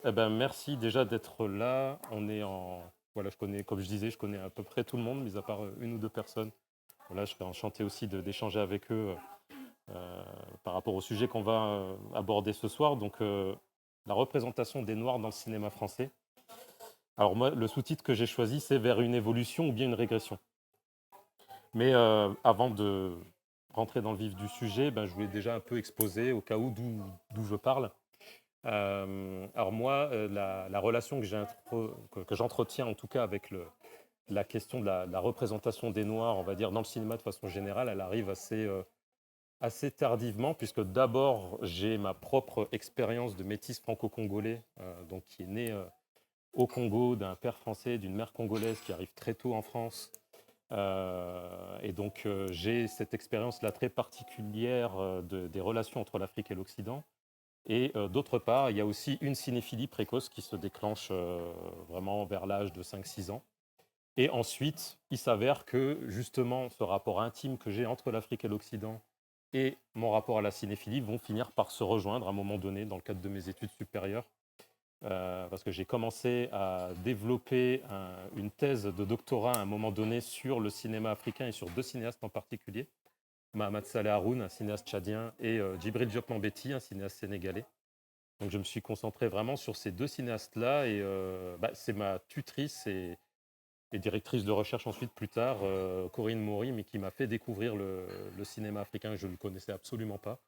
Merci déjà d'être là. Voilà, je connais, comme je disais, je connais à peu près tout le monde, mis à part une ou deux personnes. Voilà, je serais enchanté aussi d'échanger avec eux par rapport au sujet qu'on va aborder ce soir. La représentation des Noirs dans le cinéma français. Alors moi, le sous-titre que j'ai choisi, c'est Vers une évolution ou bien une régression. Mais avant de rentrer dans le vif du sujet, je voulais déjà un peu exposer au cas où d'où je parle. Alors moi, la relation que j'entretiens en tout cas avec la question de la représentation des Noirs, on va dire, dans le cinéma de façon générale, elle arrive assez tardivement, puisque d'abord, j'ai ma propre expérience de métis franco-congolais, donc qui est né au Congo d'un père français, d'une mère congolaise qui arrive très tôt en France. J'ai cette expérience-là très particulière des relations entre l'Afrique et l'Occident. Et d'autre part, il y a aussi une cinéphilie précoce qui se déclenche vraiment vers l'âge de 5-6 ans. Et ensuite, il s'avère que justement, ce rapport intime que j'ai entre l'Afrique et l'Occident et mon rapport à la cinéphilie vont finir par se rejoindre à un moment donné dans le cadre de mes études supérieures. Parce que j'ai commencé à développer une thèse de doctorat à un moment donné sur le cinéma africain et sur deux cinéastes en particulier. Mahamat Saleh Haroun, un cinéaste tchadien, et Djibril Diop Mambéty, un cinéaste sénégalais. Donc je me suis concentré vraiment sur ces deux cinéastes-là et c'est ma tutrice et directrice de recherche ensuite plus tard, Corinne Maury, mais qui m'a fait découvrir le cinéma africain. Je ne le connaissais absolument pas.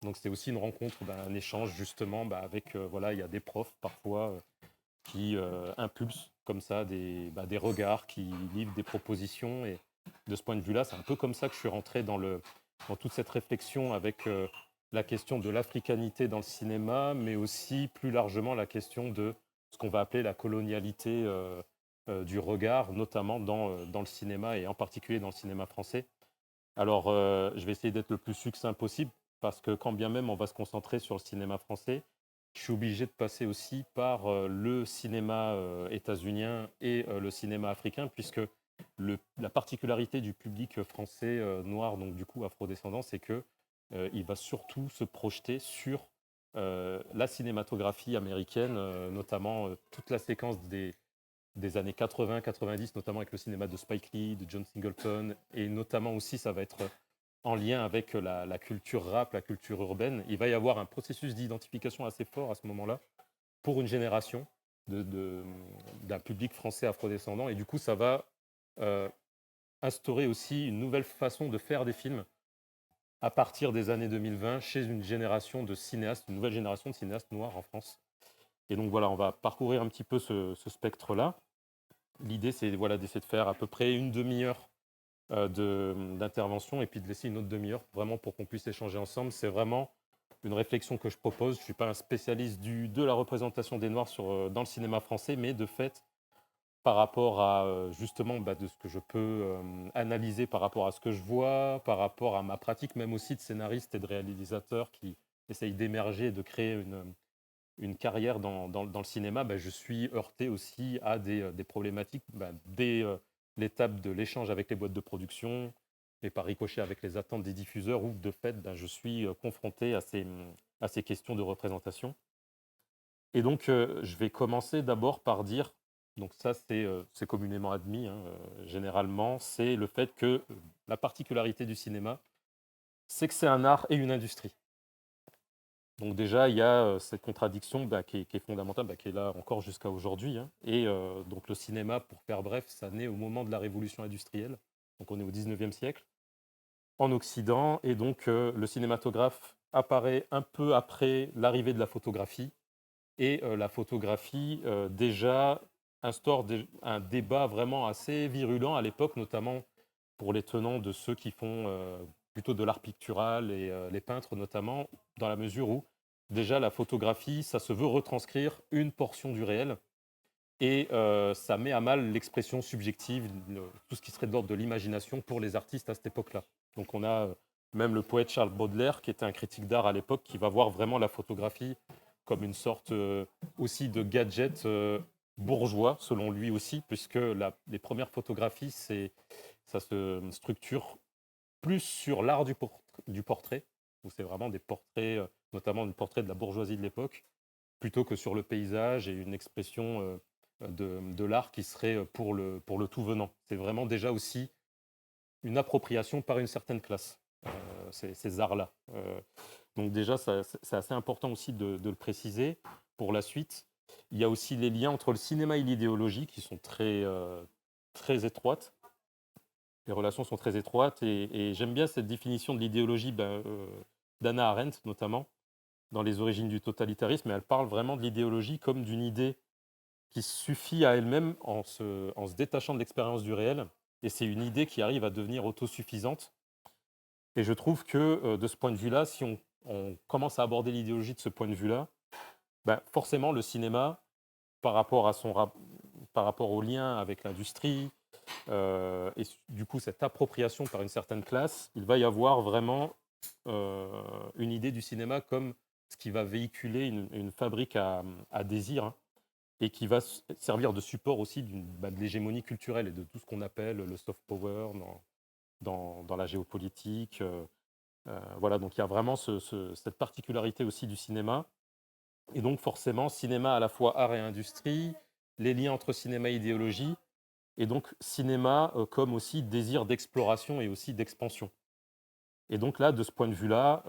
Donc c'était aussi une rencontre, un échange justement avec, voilà, il y a des profs parfois qui impulsent comme ça des regards, qui livrent des propositions. Et de ce point de vue-là, c'est un peu comme ça que je suis rentré dans toute cette réflexion avec la question de l'africanité dans le cinéma, mais aussi plus largement la question de ce qu'on va appeler la colonialité du regard, notamment dans le cinéma et en particulier dans le cinéma français. Alors, je vais essayer d'être le plus succinct possible parce que quand bien même on va se concentrer sur le cinéma français, je suis obligé de passer aussi par le cinéma états-unien et le cinéma africain, puisque la particularité du public français noir, donc du coup afrodescendant, c'est que il va surtout se projeter sur la cinématographie américaine, notamment toute la séquence des années 80-90, notamment avec le cinéma de Spike Lee, de John Singleton, et notamment aussi ça va être en lien avec la culture rap, la culture urbaine. Il va y avoir un processus d'identification assez fort à ce moment-là pour une génération de, de, d'un public français afrodescendant, et du coup ça va euh, instaurer aussi une nouvelle façon de faire des films à partir des années 2020 chez une génération de cinéastes, une nouvelle génération de cinéastes noirs en France. Et donc voilà, on va parcourir un petit peu ce spectre-là. L'idée, c'est voilà, d'essayer de faire à peu près une demi-heure d'intervention et puis de laisser une autre demi-heure vraiment pour qu'on puisse échanger ensemble. C'est vraiment une réflexion que je propose. Je ne suis pas un spécialiste de la représentation des Noirs dans le cinéma français, mais de fait, par rapport à justement de ce que je peux analyser par rapport à ce que je vois, par rapport à ma pratique même aussi de scénariste et de réalisateur qui essaye d'émerger et de créer une carrière dans le cinéma, je suis heurté aussi à des problématiques dès l'étape de l'échange avec les boîtes de production et par ricochet avec les attentes des diffuseurs où de fait je suis confronté à ces questions de représentation. Et donc je vais commencer d'abord par dire, donc ça c'est communément admis, hein, généralement, c'est le fait que la particularité du cinéma, c'est que c'est un art et une industrie. Donc déjà, il y a cette contradiction qui est fondamentale, qui est là encore jusqu'à aujourd'hui, hein. Et donc le cinéma, pour faire bref, ça naît au moment de la révolution industrielle. Donc on est au 19e siècle, en Occident. Et donc le cinématographe apparaît un peu après l'arrivée de la photographie. Et la photographie, déjà, instaure un débat vraiment assez virulent à l'époque, notamment pour les tenants de ceux qui font plutôt de l'art pictural et les peintres notamment, dans la mesure où déjà la photographie, ça se veut retranscrire une portion du réel et ça met à mal l'expression subjective, tout ce qui serait de l'ordre de l'imagination pour les artistes à cette époque-là. Donc on a même le poète Charles Baudelaire, qui était un critique d'art à l'époque, qui va voir vraiment la photographie comme une sorte aussi de gadget bourgeois, selon lui aussi, puisque les premières photographies, ça se structure plus sur l'art du portrait, où c'est vraiment des portraits, notamment des portraits de la bourgeoisie de l'époque, plutôt que sur le paysage et une expression de l'art qui serait pour le tout venant. C'est vraiment déjà aussi une appropriation par une certaine classe, ces arts-là. Donc déjà, c'est assez important aussi de le préciser. Pour la suite, il y a aussi les liens entre le cinéma et l'idéologie qui sont très étroites. Les relations sont très étroites et j'aime bien cette définition de l'idéologie d'Hannah Arendt, notamment, dans Les origines du totalitarisme. Et elle parle vraiment de l'idéologie comme d'une idée qui suffit à elle-même en se détachant de l'expérience du réel. Et c'est une idée qui arrive à devenir autosuffisante. Et je trouve que de ce point de vue-là, si on commence à aborder l'idéologie de ce point de vue-là, ben, forcément le cinéma, par rapport, par rapport au lien avec l'industrie, et du coup cette appropriation par une certaine classe, il va y avoir vraiment une idée du cinéma comme ce qui va véhiculer une fabrique à désir, hein, et qui va servir de support aussi de l'hégémonie culturelle et de tout ce qu'on appelle le soft power dans la géopolitique. Voilà, donc il y a vraiment cette particularité aussi du cinéma. Et donc forcément, cinéma à la fois art et industrie, les liens entre cinéma et idéologie, et donc cinéma comme aussi désir d'exploration et aussi d'expansion. Et donc là, de ce point de vue-là,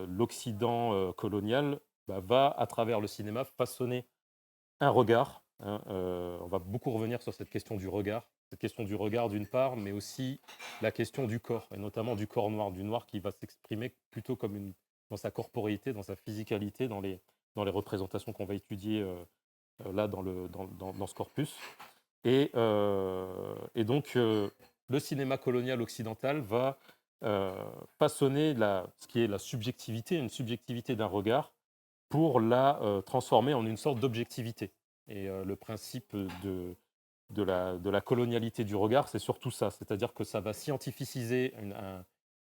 l'Occident colonial va, à travers le cinéma, façonner un regard, hein. On va beaucoup revenir sur cette question du regard d'une part, mais aussi la question du corps, et notamment du corps noir, du noir qui va s'exprimer plutôt comme dans sa corporéité, dans sa physicalité, dans les représentations qu'on va étudier là dans ce corpus. Et donc, le cinéma colonial occidental va façonner ce qui est la subjectivité, une subjectivité d'un regard, pour la transformer en une sorte d'objectivité. Et le principe de la colonialité du regard, c'est surtout ça, c'est-à-dire que ça va scientificiser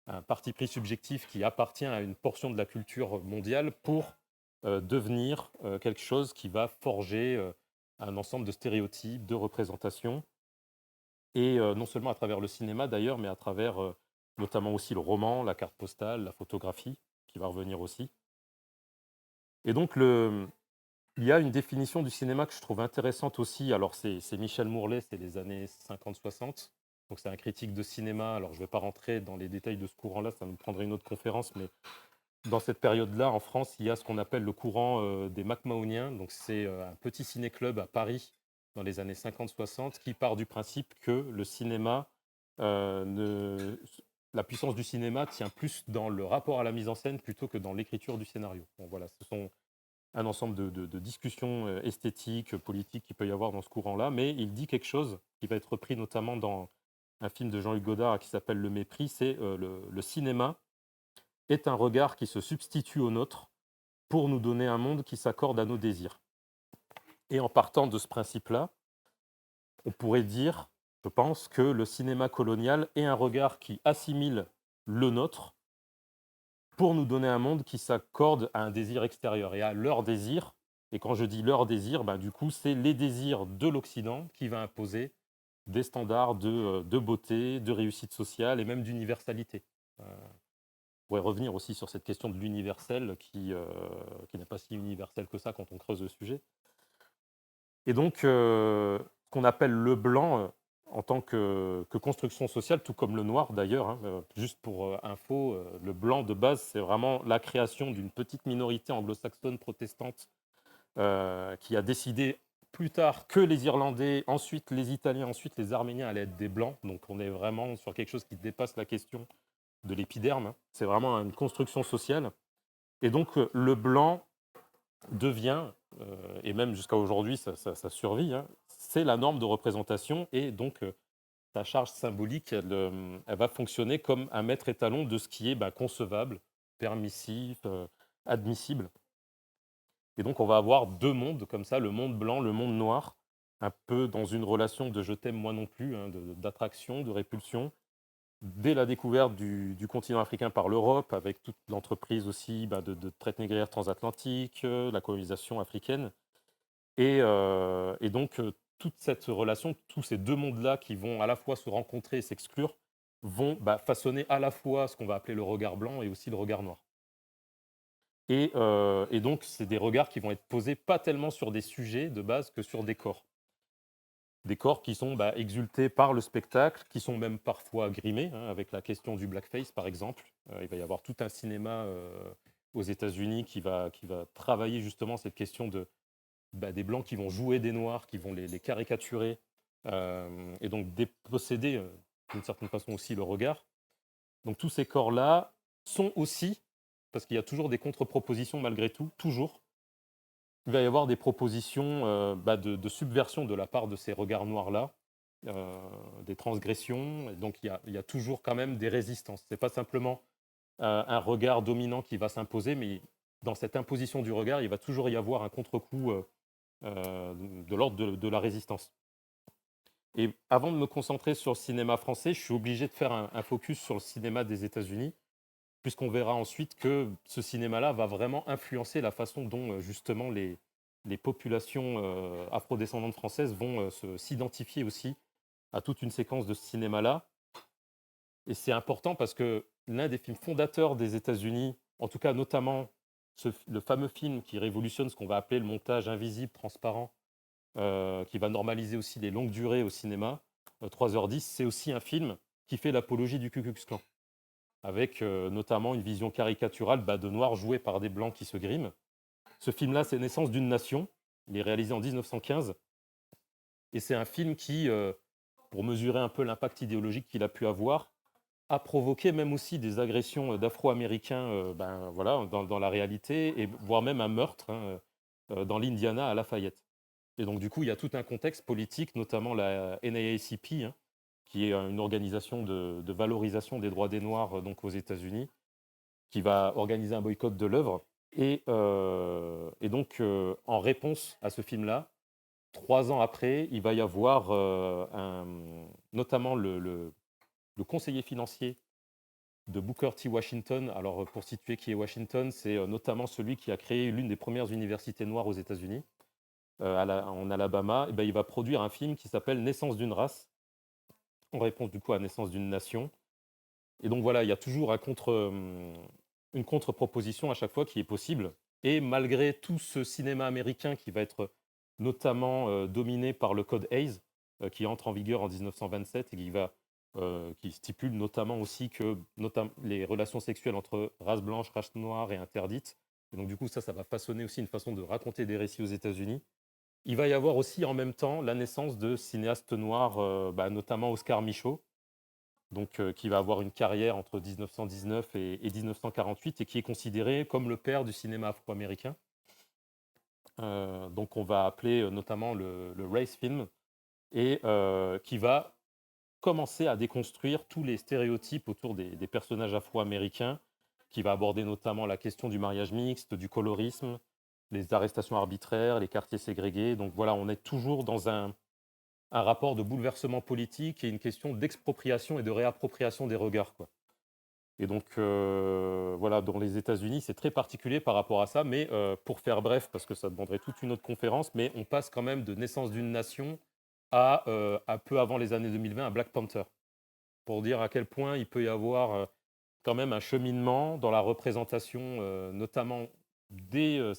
un parti pris subjectif qui appartient à une portion de la culture mondiale pour devenir quelque chose qui va forger un ensemble de stéréotypes, de représentations, et non seulement à travers le cinéma d'ailleurs, mais à travers notamment aussi le roman, la carte postale, la photographie, qui va revenir aussi. Et donc, il y a une définition du cinéma que je trouve intéressante aussi. Alors, c'est Michel Mourlet, c'est les années 50-60. Donc, c'est un critique de cinéma. Alors, je ne vais pas rentrer dans les détails de ce courant-là, ça nous prendrait une autre conférence. Mais dans cette période-là, en France, il y a ce qu'on appelle le courant des MacMahoniens. Donc, c'est un petit ciné-club à Paris dans les années 50-60 qui part du principe que le cinéma, la puissance du cinéma tient plus dans le rapport à la mise en scène plutôt que dans l'écriture du scénario. Bon, voilà, ce sont un ensemble de discussions esthétiques, politiques qu'il peut y avoir dans ce courant-là, mais il dit quelque chose qui va être repris notamment dans un film de Jean-Luc Godard qui s'appelle Le Mépris, c'est le cinéma est un regard qui se substitue au nôtre pour nous donner un monde qui s'accorde à nos désirs. Et en partant de ce principe-là, on pourrait dire, je pense, que le cinéma colonial est un regard qui assimile le nôtre pour nous donner un monde qui s'accorde à un désir extérieur et à leur désir. Et quand je dis leur désir, du coup, c'est les désirs de l'Occident qui va imposer des standards de beauté, de réussite sociale et même d'universalité. On pourrait revenir aussi sur cette question de l'universel qui n'est pas si universel que ça quand on creuse le sujet. Et donc, ce qu'on appelle le blanc en tant que construction sociale, tout comme le noir d'ailleurs, hein, juste pour info, le blanc de base, c'est vraiment la création d'une petite minorité anglo-saxonne protestante qui a décidé plus tard que les Irlandais, ensuite les Italiens, ensuite les Arméniens allaient être des blancs. Donc on est vraiment sur quelque chose qui dépasse la question de l'épiderme, hein. C'est vraiment une construction sociale. Et donc le blanc devient, et même jusqu'à aujourd'hui ça survit, hein, c'est la norme de représentation, et donc sa charge symbolique, elle va fonctionner comme un maître étalon de ce qui est concevable, permissif, admissible. Et donc on va avoir deux mondes comme ça, le monde blanc, le monde noir, un peu dans une relation de je t'aime moi non plus, hein, d'attraction, de répulsion. Dès la découverte du continent africain par l'Europe, avec toute l'entreprise aussi de traite négrière transatlantique, la colonisation africaine. Et donc, toute cette relation, tous ces deux mondes-là qui vont à la fois se rencontrer et s'exclure, vont façonner à la fois ce qu'on va appeler le regard blanc et aussi le regard noir. Et donc, c'est des regards qui vont être posés pas tellement sur des sujets de base que sur des corps. Des corps qui sont exultés par le spectacle, qui sont même parfois grimés, hein, avec la question du blackface par exemple. Il va y avoir tout un cinéma aux États-Unis qui va travailler justement cette question des Blancs qui vont jouer des Noirs, qui vont les caricaturer, et donc déposséder d'une certaine façon aussi le regard. Donc tous ces corps-là sont aussi, parce qu'il y a toujours des contre-propositions malgré tout, toujours, il va y avoir des propositions de subversion de la part de ces regards noirs-là, des transgressions, et donc il y a toujours quand même des résistances. Ce n'est pas simplement un regard dominant qui va s'imposer, mais dans cette imposition du regard, il va toujours y avoir un contre-coup de l'ordre de la résistance. Et avant de me concentrer sur le cinéma français, je suis obligé de faire un focus sur le cinéma des États-Unis, puisqu'on verra ensuite que ce cinéma-là va vraiment influencer la façon dont justement les populations afrodescendantes françaises vont s'identifier aussi à toute une séquence de ce cinéma-là. Et c'est important parce que l'un des films fondateurs des États-Unis, en tout cas notamment le fameux film qui révolutionne ce qu'on va appeler le montage invisible, transparent, qui va normaliser aussi les longues durées au cinéma, 3h10, c'est aussi un film qui fait l'apologie du Ku Klux Klan, avec notamment une vision caricaturale de noirs joués par des blancs qui se griment. Ce film-là, c'est Naissance d'une nation, il est réalisé en 1915, et c'est un film qui, pour mesurer un peu l'impact idéologique qu'il a pu avoir, a provoqué même aussi des agressions d'Afro-Américains dans la réalité, et voire même un meurtre dans l'Indiana à Lafayette. Et donc, du coup, il y a tout un contexte politique, notamment la NAACP, qui est une organisation de valorisation des droits des Noirs donc aux États-Unis, qui va organiser un boycott de l'œuvre. Et donc, en réponse à ce film-là, 3 ans après, il va y avoir notamment le conseiller financier de Booker T. Washington. Alors, pour situer qui est Washington, c'est notamment celui qui a créé l'une des premières universités noires aux États-Unis, en Alabama. Et il va produire un film qui s'appelle Naissance d'une race, en réponse du coup à Naissance d'une nation. Et donc voilà, il y a toujours une contre-proposition à chaque fois qui est possible. Et malgré tout ce cinéma américain qui va être notamment dominé par le code Hays, qui entre en vigueur en 1927 et qui stipule notamment aussi que les relations sexuelles entre race blanche, race noire est interdite. Et donc du coup, ça va façonner aussi une façon de raconter des récits aux États-Unis. Il va y avoir aussi en même temps la naissance de cinéastes noirs, notamment Oscar Micheaux, donc, qui va avoir une carrière entre 1919 et 1948 et qui est considéré comme le père du cinéma afro-américain. Donc on va appeler notamment le race film, et qui va commencer à déconstruire tous les stéréotypes autour des personnages afro-américains, qui va aborder notamment la question du mariage mixte, du colorisme, les arrestations arbitraires, les quartiers ségrégés. Donc voilà, on est toujours dans un rapport de bouleversement politique et une question d'expropriation et de réappropriation des regards, quoi. Et donc, voilà, dans les États-Unis, c'est très particulier par rapport à ça, mais pour faire bref, parce que ça demanderait toute une autre conférence, mais on passe quand même de Naissance d'une nation à peu avant les années 2020 à Black Panther, pour dire à quel point il peut y avoir quand même un cheminement dans la représentation, notamment des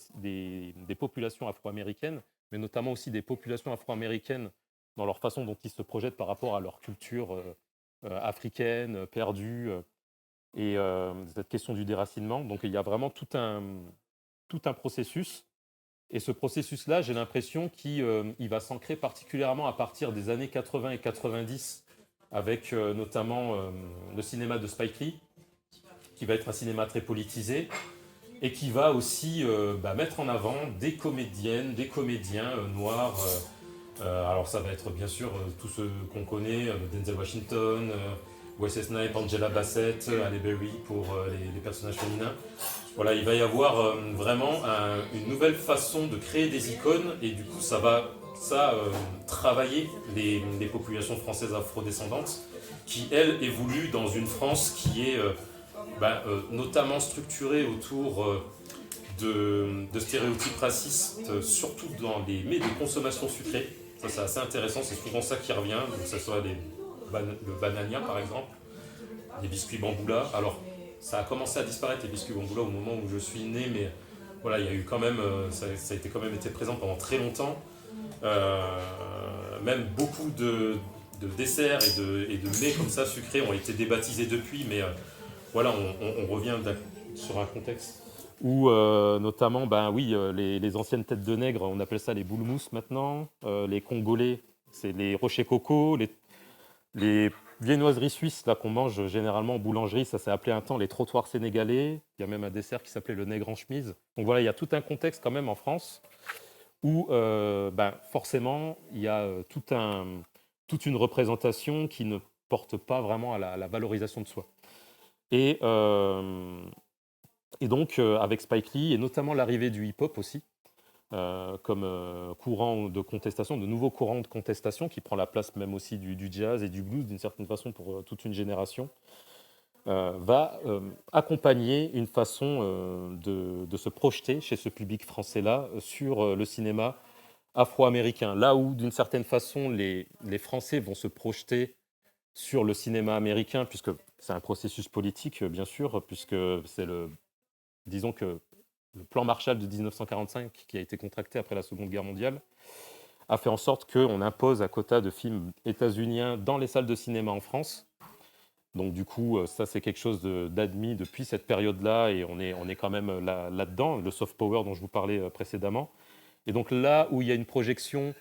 populations afro-américaines, mais notamment aussi des populations afro-américaines dans leur façon dont ils se projettent par rapport à leur culture africaine, perdue, et cette question du déracinement. Donc il y a vraiment tout un processus. Et ce processus-là, j'ai l'impression qu'il va s'ancrer particulièrement à partir des années 80 et 90, avec notamment le cinéma de Spike Lee, qui va être un cinéma très politisé, et qui va aussi mettre en avant des comédiennes, des comédiens noirs. Alors ça va être bien sûr tous ceux qu'on connaît, Denzel Washington, Wesley Snipes, Angela Bassett, Halle Berry pour les personnages féminins. Voilà, il va y avoir vraiment une nouvelle façon de créer des icônes, et du coup ça va travailler les populations françaises afrodescendantes qui, elles, évoluent dans une France qui est notamment structurée autour de stéréotypes racistes, surtout dans les mets de consommation sucrée. Ça, c'est assez intéressant, c'est souvent ça qui revient, donc ça soit le banania par exemple, les biscuits bamboula. Alors, ça a commencé à disparaître les biscuits Bamboula au moment où je suis né, mais voilà, il y a eu quand même, ça a été quand même été présent pendant très longtemps. Euh, Même beaucoup de desserts et de mets comme ça sucrés ont été débaptisés depuis, mais voilà, on revient sur un contexte où notamment, ben oui, les anciennes têtes de nègre, on appelle ça les boulmous maintenant, les Congolais, c'est les rochers coco, les viennoiseries suisses là qu'on mange généralement en boulangerie, ça s'est appelé un temps les trottoirs sénégalais. Il y a même un dessert qui s'appelait le nègre en chemise. Donc voilà, il y a tout un contexte quand même en France où ben, forcément il y a toute une représentation qui ne porte pas vraiment à la valorisation de soi. Et, euh, et donc avec Spike Lee et notamment l'arrivée du hip-hop aussi, comme courant de contestation, de nouveaux courants de contestation qui prend la place même aussi du jazz et du blues d'une certaine façon pour toute une génération, va accompagner une façon de se projeter chez ce public français-là sur le cinéma afro-américain. Là où d'une certaine façon les Français vont se projeter sur le cinéma américain, puisque c'est un processus politique bien sûr, puisque c'est disons que le plan Marshall de 1945, qui a été contracté après la Seconde Guerre mondiale, a fait en sorte qu'on impose un quota de films états-uniens dans les salles de cinéma en France. Donc du coup, ça c'est quelque chose d'admis depuis cette période-là, et on est quand même là-dedans, le soft power dont je vous parlais précédemment. Et donc là où il y a une projection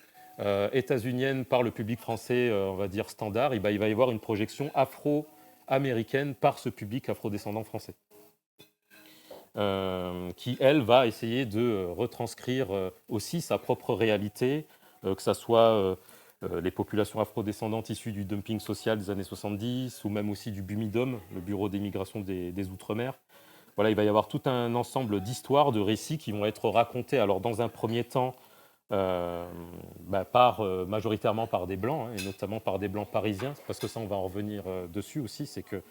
états-unienne par le public français, on va dire standard, il va y avoir une projection afro-américaine par ce public afro-descendant français. Qui, elle, va essayer de retranscrire aussi sa propre réalité, que ce soit les populations afrodescendantes issues du dumping social des années 70, ou même aussi du BUMIDOM, le Bureau d'émigration des Outre-mer. Voilà, il va y avoir tout un ensemble d'histoires, de récits qui vont être racontés, alors dans un premier temps, majoritairement par des Blancs, hein, et notamment par des Blancs parisiens, parce que ça, on va en revenir dessus aussi, c'est que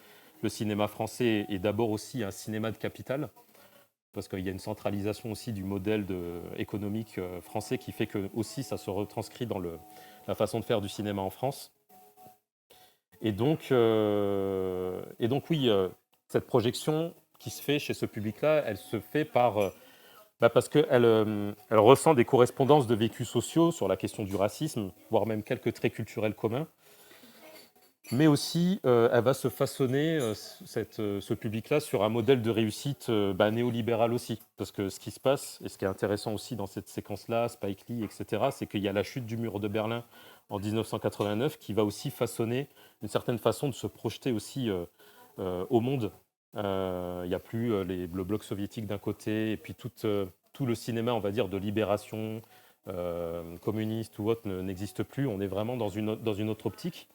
le cinéma français est d'abord aussi un cinéma de capital, parce qu'il y a une centralisation aussi du modèle économique français qui fait que aussi ça se retranscrit dans la façon de faire du cinéma en France. Et donc oui, cette projection qui se fait chez ce public-là, elle se fait parce qu'elle elle ressent des correspondances de vécus sociaux sur la question du racisme, voire même quelques traits culturels communs. Mais aussi, elle va se façonner, ce public-là, sur un modèle de réussite néolibéral aussi. Parce que ce qui se passe, et ce qui est intéressant aussi dans cette séquence-là, Spike Lee, etc., c'est qu'il y a la chute du mur de Berlin en 1989 qui va aussi façonner une certaine façon de se projeter aussi au monde. Il n'y a plus le bloc soviétique d'un côté, et puis tout le cinéma, on va dire, de libération communiste ou autre n'existe plus. On est vraiment dans une autre optique.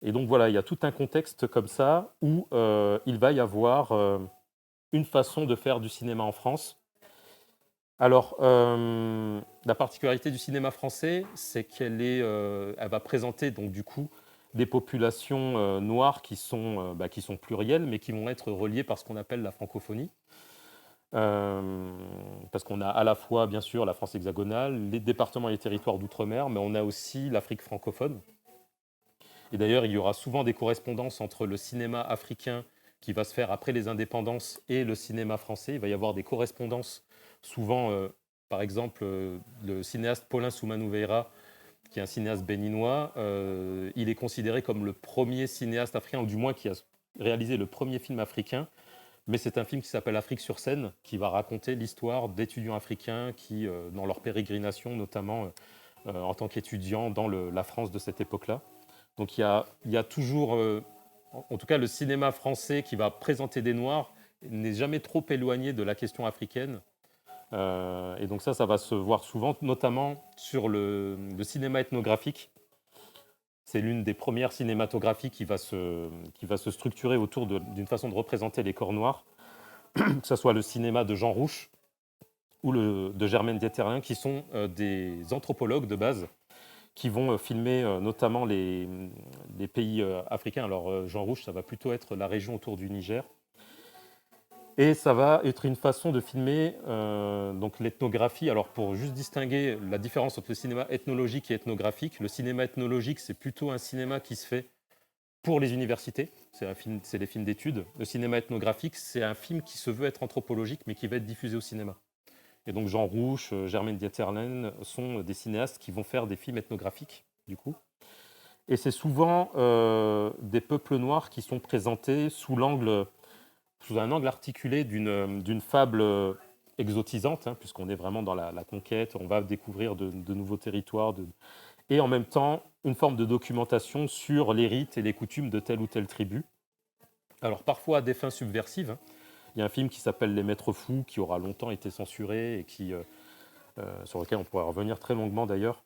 Et donc voilà, il y a tout un contexte comme ça où il va y avoir une façon de faire du cinéma en France. Alors, la particularité du cinéma français, c'est elle va présenter donc du coup des populations noires qui sont plurielles, mais qui vont être reliées par ce qu'on appelle la francophonie. Parce qu'on a à la fois, bien sûr, la France hexagonale, les départements et les territoires d'outre-mer, mais on a aussi l'Afrique francophone. Et d'ailleurs, il y aura souvent des correspondances entre le cinéma africain qui va se faire après les indépendances et le cinéma français. Il va y avoir des correspondances souvent, par exemple, le cinéaste Paulin Soumanou-Veira, qui est un cinéaste béninois, il est considéré comme le premier cinéaste africain, ou du moins qui a réalisé le premier film africain. Mais c'est un film qui s'appelle Afrique sur scène, qui va raconter l'histoire d'étudiants africains qui, dans leur pérégrination, notamment en tant qu'étudiants dans la France de cette époque-là. Donc il y a toujours, en tout cas le cinéma français qui va présenter des Noirs n'est jamais trop éloigné de la question africaine. Et donc ça va se voir souvent, notamment sur le cinéma ethnographique. C'est l'une des premières cinématographies qui va se structurer autour d'une façon de représenter les corps noirs, que ce soit le cinéma de Jean Rouch ou de Germaine Dieterlen, qui sont des anthropologues de base, qui vont filmer notamment les pays africains. Alors Jean Rouch, ça va plutôt être la région autour du Niger. Et ça va être une façon de filmer donc l'ethnographie. Alors pour juste distinguer la différence entre le cinéma ethnologique et ethnographique, le cinéma ethnologique, c'est plutôt un cinéma qui se fait pour les universités. C'est des films d'études. Le cinéma ethnographique, c'est un film qui se veut être anthropologique, mais qui va être diffusé au cinéma. Et donc Jean Rouch, Germaine Dieterlen sont des cinéastes qui vont faire des films ethnographiques, du coup. Et c'est souvent des peuples noirs qui sont présentés sous un angle articulé d'une fable exotisante, hein, puisqu'on est vraiment dans la conquête, on va découvrir de nouveaux territoires, et en même temps une forme de documentation sur les rites et les coutumes de telle ou telle tribu. Alors parfois à des fins subversives, hein. Il y a un film qui s'appelle Les Maîtres Fous, qui aura longtemps été censuré et sur lequel on pourrait revenir très longuement d'ailleurs.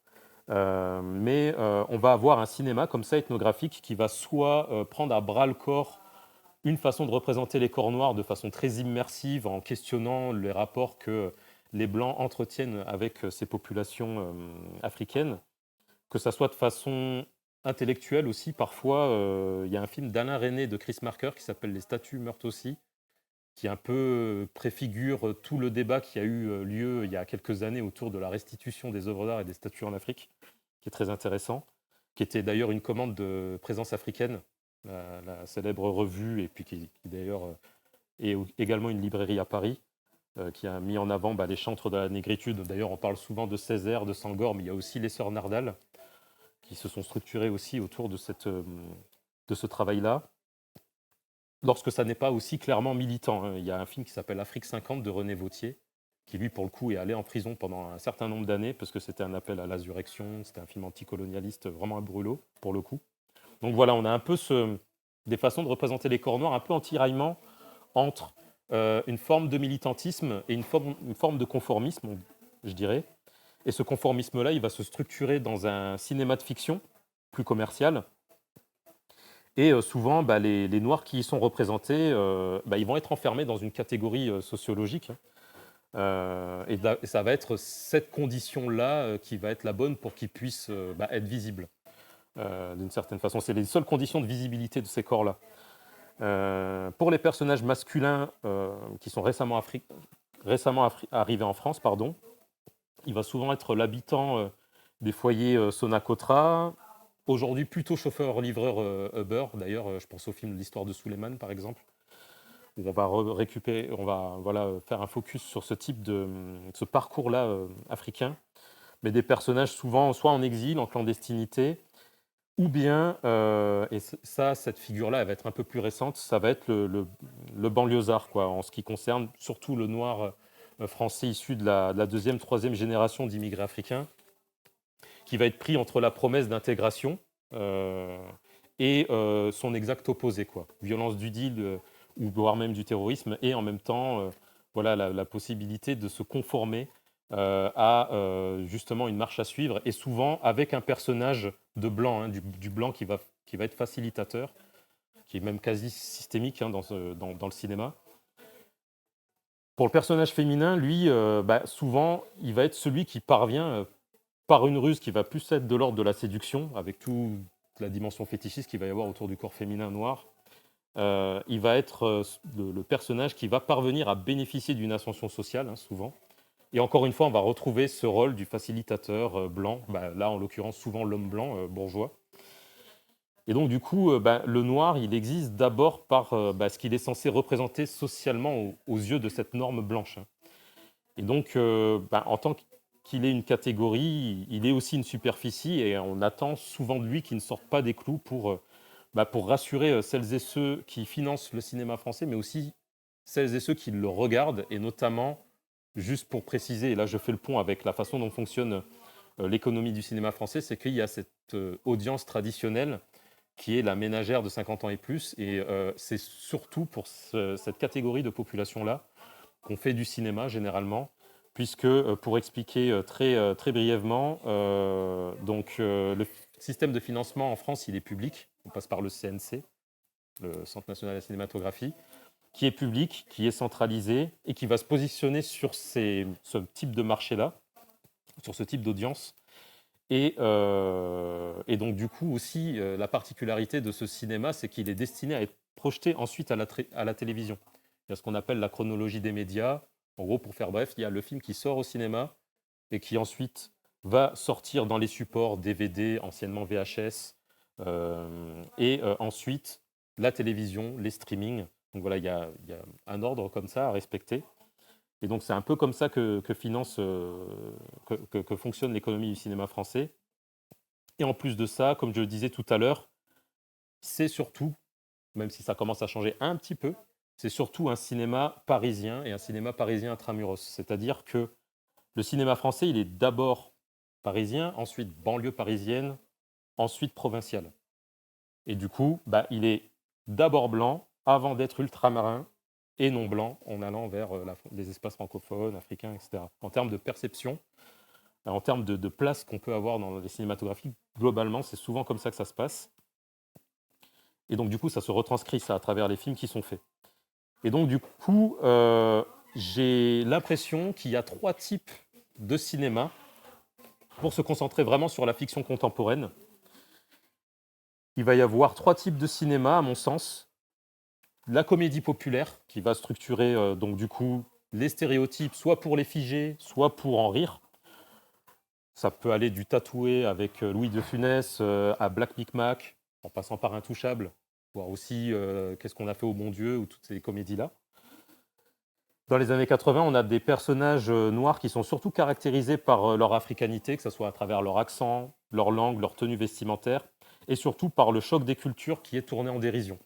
Mais on va avoir un cinéma comme ça ethnographique qui va soit prendre à bras le corps une façon de représenter les corps noirs de façon très immersive en questionnant les rapports que les Blancs entretiennent avec ces populations africaines, que ça soit de façon intellectuelle aussi. Parfois, il y a un film d'Alain Resnais de Chris Marker qui s'appelle Les statues meurent aussi, qui un peu préfigure tout le débat qui a eu lieu il y a quelques années autour de la restitution des œuvres d'art et des statues en Afrique, qui est très intéressant, qui était d'ailleurs une commande de Présence africaine, la célèbre revue, et puis qui d'ailleurs est également une librairie à Paris, qui a mis en avant les chantres de la négritude. D'ailleurs, on parle souvent de Césaire, de Senghor, mais il y a aussi les sœurs Nardal, qui se sont structurées aussi autour de ce travail-là. Lorsque ça n'est pas aussi clairement militant, hein. Il y a un film qui s'appelle Afrique 50 de René Vauthier, qui lui, pour le coup, est allé en prison pendant un certain nombre d'années, parce que c'était un appel à l'insurrection, c'était un film anticolonialiste, vraiment un brûlot, pour le coup. Donc voilà, on a un peu des façons de représenter les corps noirs un peu en tiraillement entre une forme de militantisme et une forme de conformisme, je dirais. Et ce conformisme-là, il va se structurer dans un cinéma de fiction plus commercial. Et souvent, les Noirs qui y sont représentés, ils vont être enfermés dans une catégorie sociologique, hein. Et ça va être cette condition-là qui va être la bonne pour qu'ils puissent être visibles. D'une certaine façon, c'est les seules conditions de visibilité de ces corps-là. Pour les personnages masculins qui sont récemment arrivés en France, pardon, il va souvent être l'habitant des foyers Sonacotra, aujourd'hui plutôt chauffeur-livreur Uber. D'ailleurs, je pense au film L'Histoire de Souleymane, par exemple, où on va faire un focus sur ce parcours-là africain, mais des personnages souvent soit en exil, en clandestinité, ou bien, et cette figure-là, elle va être un peu plus récente, ça va être le banlieusard, quoi, en ce qui concerne surtout le noir français issu de la deuxième, troisième génération d'immigrés africains, qui va être pris entre la promesse d'intégration et son exact opposé, quoi. Violence du deal ou voire même du terrorisme, et en même temps, la possibilité de se conformer à justement une marche à suivre, et souvent avec un personnage de blanc, hein, du blanc qui va être facilitateur, qui est même quasi systémique, hein, dans le cinéma. Pour le personnage féminin, lui, souvent, il va être celui qui parvient par une ruse qui va plus être de l'ordre de la séduction, avec toute la dimension fétichiste qu'il va y avoir autour du corps féminin noir. Il va être le personnage qui va parvenir à bénéficier d'une ascension sociale, hein, souvent. Et encore une fois, on va retrouver ce rôle du facilitateur blanc, là en l'occurrence souvent l'homme blanc bourgeois. Et donc du coup, le noir, il existe d'abord par ce qu'il est censé représenter socialement aux yeux de cette norme blanche, hein. Et donc, en tant qu'il est une catégorie, il est aussi une superficie, et on attend souvent de lui qu'il ne sorte pas des clous pour rassurer celles et ceux qui financent le cinéma français, mais aussi celles et ceux qui le regardent, et notamment, juste pour préciser, et là je fais le pont avec la façon dont fonctionne l'économie du cinéma français, c'est qu'il y a cette audience traditionnelle qui est la ménagère de 50 ans et plus, et c'est surtout pour cette catégorie de population-là qu'on fait du cinéma généralement, puisque, pour expliquer très brièvement, le système de financement en France, il est public, on passe par le CNC, le Centre national de la cinématographie, qui est public, qui est centralisé, et qui va se positionner sur ce type de marché-là, sur ce type d'audience. Et donc du coup aussi, la particularité de ce cinéma, c'est qu'il est destiné à être projeté ensuite à la télévision. Il y a ce qu'on appelle la chronologie des médias. En gros, pour faire bref, il y a le film qui sort au cinéma et qui ensuite va sortir dans les supports DVD, anciennement VHS, Et ensuite, la télévision, les streamings. Donc voilà, il y a un ordre comme ça à respecter. Et donc c'est un peu comme ça que fonctionne l'économie du cinéma français. Et en plus de ça, comme je le disais tout à l'heure, c'est surtout, même si ça commence à changer un petit peu, c'est surtout un cinéma parisien et un cinéma parisien intramuros. C'est-à-dire que le cinéma français, il est d'abord parisien, ensuite banlieue parisienne, ensuite provinciale. Et du coup, bah, il est d'abord blanc avant d'être ultramarin et non blanc en allant vers les espaces francophones, africains, etc. En termes de perception, en termes de place qu'on peut avoir dans les cinématographies, globalement, c'est souvent comme ça que ça se passe. Et donc, du coup, ça se retranscrit ça à travers les films qui sont faits. Et donc, du coup, j'ai l'impression qu'il y a 3 types de cinéma pour se concentrer vraiment sur la fiction contemporaine. Il va y avoir 3 types de cinéma, à mon sens. La comédie populaire, qui va structurer, donc du coup, les stéréotypes, soit pour les figer, soit pour en rire. Ça peut aller du Tatoué avec Louis de Funès à Black Micmac, en passant par Intouchable, voire aussi Qu'est-ce qu'on a fait au bon Dieu, ou toutes ces comédies-là. Dans les années 80, on a des personnages noirs qui sont surtout caractérisés par leur africanité, que ce soit à travers leur accent, leur langue, leur tenue vestimentaire, et surtout par le choc des cultures qui est tourné en dérision.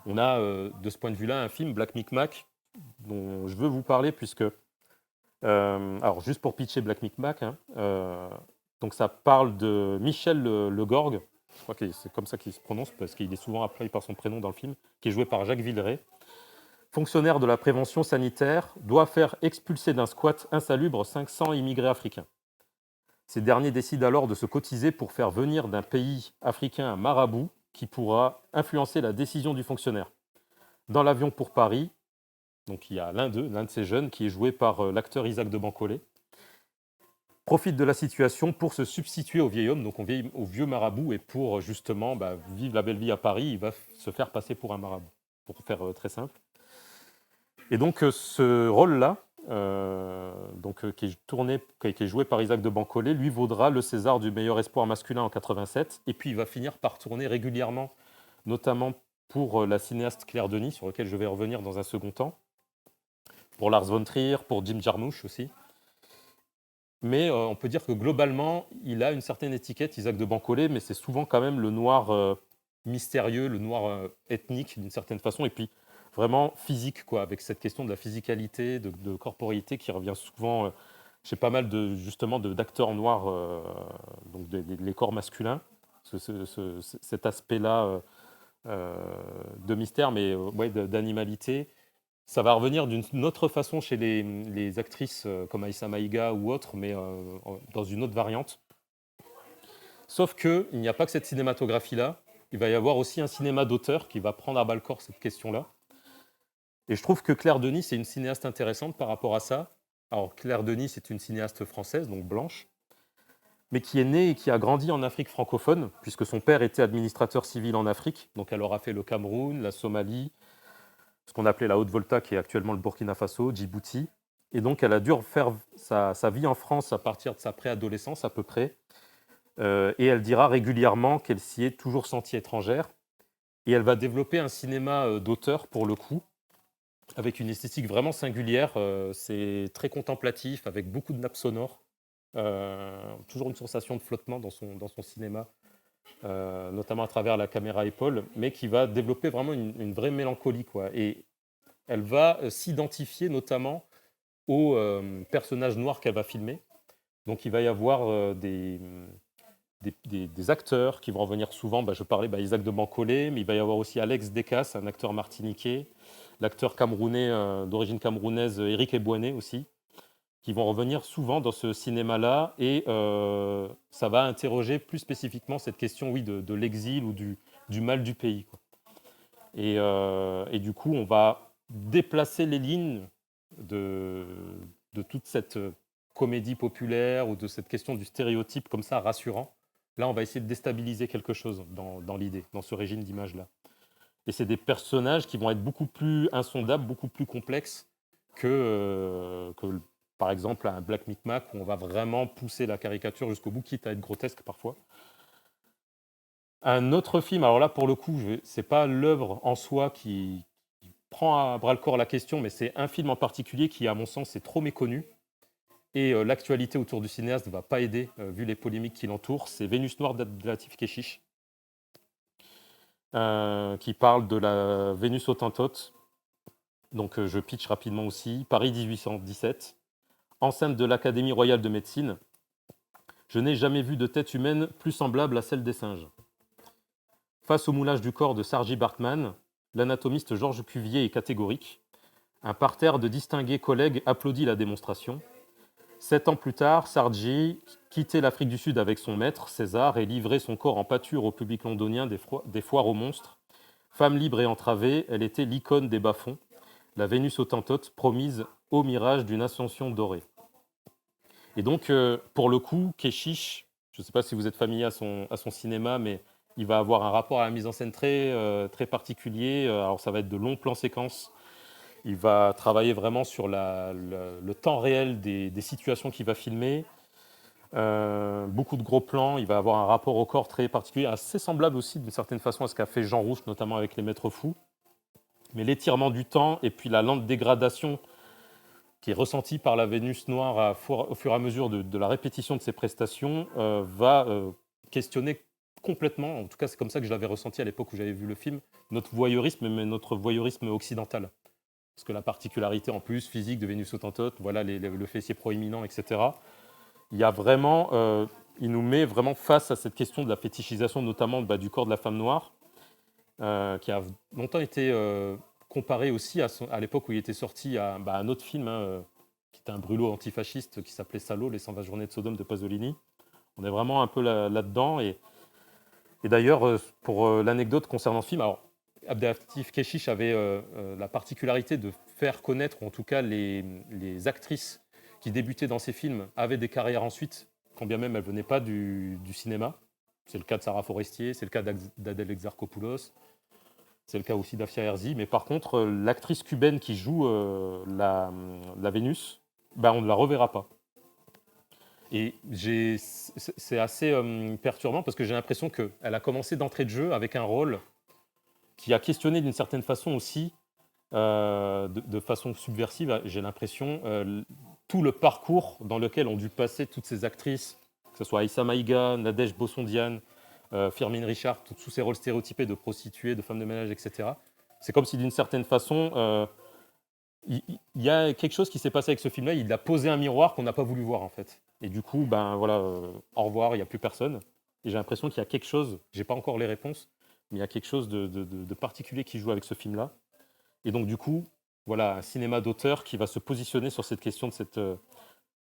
On a de ce point de vue-là un film, Black Micmac, dont je veux vous parler, puisque alors, juste pour pitcher Black Micmac, hein, donc ça parle de Michel Le Gorgue, je crois que c'est comme ça qu'il se prononce, parce qu'il est souvent appelé par son prénom dans le film, qui est joué par Jacques Villeray. Fonctionnaire de la prévention sanitaire, doit faire expulser d'un squat insalubre 500 immigrés africains. Ces derniers décident alors de se cotiser pour faire venir d'un pays africain un marabout qui pourra influencer la décision du fonctionnaire. Dans l'avion pour Paris, donc il y a l'un de ces jeunes, qui est joué par l'acteur Isaac de Bancolé, profite de la situation pour se substituer au vieil homme, donc au vieux marabout, et pour justement vivre la belle vie à Paris, il va se faire passer pour un marabout, pour faire très simple. Et donc ce rôle-là, qui est joué par Isaac de Bancolé, lui vaudra le César du meilleur espoir masculin en 87, et puis il va finir par tourner régulièrement, notamment pour la cinéaste Claire Denis, sur laquelle je vais revenir dans un second temps, pour Lars von Trier, pour Jim Jarmusch aussi. Mais on peut dire que globalement, il a une certaine étiquette, Isaac de Bancolé, mais c'est souvent quand même le noir mystérieux, le noir ethnique d'une certaine façon, et puis vraiment physique, quoi, avec cette question de la physicalité, de corporéité qui revient souvent chez pas mal d'acteurs noirs, donc les corps masculins, cet aspect-là de mystère, mais ouais, d'animalité. Ça va revenir d'une autre façon chez les actrices comme Aïssa Maïga ou autres, mais dans une autre variante. Sauf qu'il n'y a pas que cette cinématographie-là. Il va y avoir aussi un cinéma d'auteur qui va prendre à bas-le-corps cette question-là. Et je trouve que Claire Denis, c'est une cinéaste intéressante par rapport à ça. Alors, Claire Denis, c'est une cinéaste française, donc blanche, mais qui est née et qui a grandi en Afrique francophone, puisque son père était administrateur civil en Afrique. Donc, elle aura fait le Cameroun, la Somalie, ce qu'on appelait la Haute-Volta, qui est actuellement le Burkina Faso, Djibouti. Et donc, elle a dû refaire sa vie en France à partir de sa préadolescence, à peu près. Et elle dira régulièrement qu'elle s'y est toujours sentie étrangère. Et elle va développer un cinéma d'auteur, pour le coup, avec une esthétique vraiment singulière. C'est très contemplatif, avec beaucoup de nappes sonores. Toujours une sensation de flottement dans son cinéma, notamment à travers la caméra épaule, mais qui va développer vraiment une vraie mélancolie, quoi. Et elle va s'identifier notamment aux personnages noirs qu'elle va filmer. Donc il va y avoir des acteurs qui vont revenir souvent. Je parlais Isaac de Bancolé, mais il va y avoir aussi Alex Decasse, un acteur martiniquais, l'acteur camerounais d'origine camerounaise Éric Ebouané aussi, qui vont revenir souvent dans ce cinéma-là. Et ça va interroger plus spécifiquement cette question, oui, de l'exil ou du mal du pays, quoi. Et du coup, on va déplacer les lignes de toute cette comédie populaire ou de cette question du stéréotype comme ça rassurant. Là, on va essayer de déstabiliser quelque chose dans l'idée, dans ce régime d'image-là. Et c'est des personnages qui vont être beaucoup plus insondables, beaucoup plus complexes que par exemple, un Black Micmac où on va vraiment pousser la caricature jusqu'au bout, quitte à être grotesque parfois. Un autre film, alors là, pour le coup, c'est pas l'œuvre en soi qui prend à bras-le-corps la question, mais c'est un film en particulier qui, à mon sens, est trop méconnu. Et l'actualité autour du cinéaste ne va pas aider, vu les polémiques qui l'entourent. C'est Vénus noire d'Abdelatif Kechiche, qui parle de la Vénus Hottentote. Donc je pitch rapidement aussi. Paris 1817, enceinte de l'Académie royale de médecine. Je n'ai jamais vu de tête humaine plus semblable à celle des singes. Face au moulage du corps de Sarji Bartman, l'anatomiste Georges Cuvier est catégorique. Un parterre de distingués collègues applaudit la démonstration. 7 ans plus tard, Sarji quittait l'Afrique du Sud avec son maître, César, et livrait son corps en pâture au public londonien des foires aux monstres. Femme libre et entravée, elle était l'icône des bas-fonds, la Vénus Hottentote promise au mirage d'une ascension dorée. Et donc, pour le coup, Keshish, je ne sais pas si vous êtes familier à son cinéma, mais il va avoir un rapport à la mise en scène très particulier. Alors, ça va être de longs plans séquences. Il va travailler vraiment sur le temps réel des situations qu'il va filmer. Beaucoup de gros plans. Il va avoir un rapport au corps très particulier, assez semblable aussi d'une certaine façon à ce qu'a fait Jean Rouch, notamment avec Les Maîtres Fous. Mais l'étirement du temps et puis la lente dégradation qui est ressentie par la Vénus noire au fur et à mesure de la répétition de ses prestations va questionner complètement, en tout cas c'est comme ça que je l'avais ressenti à l'époque où j'avais vu le film, notre voyeurisme, mais notre voyeurisme occidental. Parce que la particularité en plus physique de Vénus Hottentote, voilà le fessier proéminent, etc. Il y a vraiment, il nous met vraiment face à cette question de la fétichisation, notamment du corps de la femme noire, qui a longtemps été comparé aussi à l'époque où il était sorti à un autre film, qui était un brûlot antifasciste qui s'appelait Salo, les 120 journées de Sodome de Pasolini. On est vraiment un peu là-dedans. Et d'ailleurs, pour l'anecdote concernant ce film, alors Abdelatif Kechiche avait la particularité de faire connaître, ou en tout cas les actrices qui débutaient dans ces films avaient des carrières ensuite, quand bien même elles ne venaient pas du cinéma. C'est le cas de Sarah Forestier, c'est le cas d'Adèle Exarchopoulos, c'est le cas aussi d'Afia Herzi. Mais par contre, l'actrice cubaine qui joue la Vénus, on ne la reverra pas. Et c'est assez perturbant parce que j'ai l'impression qu'elle a commencé d'entrée de jeu avec un rôle qui a questionné d'une certaine façon aussi, de façon subversive, j'ai l'impression, tout le parcours dans lequel ont dû passer toutes ces actrices, que ce soit Aïssa Maïga, Nadège Bossondiane, Firmin Richard, tous ces rôles stéréotypés de prostituées, de femmes de ménage, etc. C'est comme si d'une certaine façon, il y a quelque chose qui s'est passé avec ce film-là, il a posé un miroir qu'on n'a pas voulu voir en fait. Et du coup, voilà, au revoir, il n'y a plus personne. Et j'ai l'impression qu'il y a quelque chose, j'ai pas encore les réponses, mais il y a quelque chose de particulier qui joue avec ce film-là. Et donc, du coup, voilà, un cinéma d'auteur qui va se positionner sur cette question de